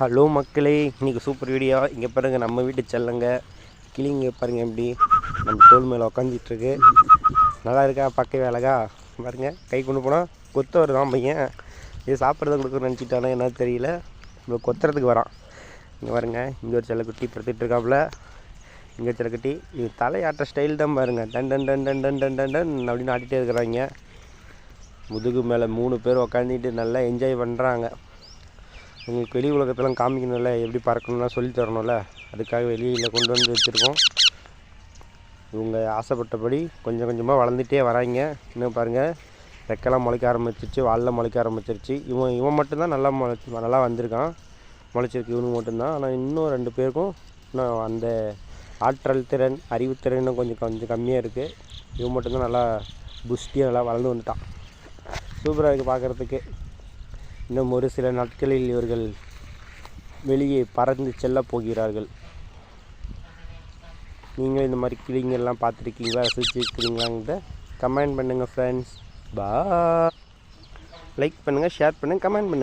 Hello மக்களே, இன்றைக்கி super video. இங்கே பாருங்கள், நம்ம வீட்டு செல்லங்க கிளிங்க பாருங்கள் எப்படி நம்ம தோல் மேலே உக்காந்துட்டுருக்கு. நல்லா இருக்கா? பக்கவே அழகா பாருங்கள். கை கொண்டு போனால் கொத்த வருதான் பையன். இது சாப்பிட்றத கொடுக்குன்னு நினச்சிட்டானே என்ன தெரியல, இப்போ கொத்துறதுக்கு வரான். இங்கே பாருங்கள், இங்கே ஒரு செல்லக்குட்டி படுத்துட்டு இருக்காப்புல. இங்கே செல்லக்குட்டி இது தலையாட்ட ஸ்டைல் தான் பாருங்கள். Done done done done done done done done அப்படின்னு ஆடிட்டே இருக்கிறாங்க. முதுகு மேலே 3 பேர் உக்காந்துட்டு நல்லா என்ஜாய் பண்ணுறாங்க. உங்களுக்கு வெளி உலகத்தெல்லாம் காமிக்கணும்ல, எப்படி பறக்கணும்லாம் சொல்லி தரணும்ல, அதுக்காக வெளியில் கொண்டு வந்து வச்சுருக்கோம். இவங்க ஆசைப்பட்டபடி கொஞ்சம் கொஞ்சமாக வளர்ந்துட்டே வராங்க. இன்னும் பாருங்கள், ரெக்கெல்லாம் முளைக்க ஆரம்பிச்சிருச்சு, வாலில் முளைக்க ஆரம்பிச்சிருச்சு. இவன் மட்டும்தான் நல்லா வந்திருக்கான், முளைச்சிருக்கு இவனுக்கு மட்டும்தான். ஆனால் இன்னும் 2 பேருக்கும் இன்னும் அந்த ஆற்றல் திறன், அறிவுத்திறன் இன்னும் கொஞ்சம் கம்மியாக இருக்குது. இவன் மட்டும்தான் நல்லா புஷ்டியாக நல்லா வளர்ந்து வந்துட்டான். சூப்பராக இருக்குது பார்க்குறதுக்கு. இன்னும் ஒரு சில நாட்களில் இவர்கள் வெளியே பறந்து செல்ல போகிறார்கள். நீங்கள் இந்த மாதிரி கிளிங்கெல்லாம் பார்த்துருக்கீங்களா, ரசிச்சுருக்கிறீங்களாங்கிறத கமெண்ட் பண்ணுங்கள் ஃப்ரெண்ட்ஸ். பாய். லைக் பண்ணுங்கள், ஷேர் பண்ணுங்கள், கமெண்ட் பண்ணுங்கள்.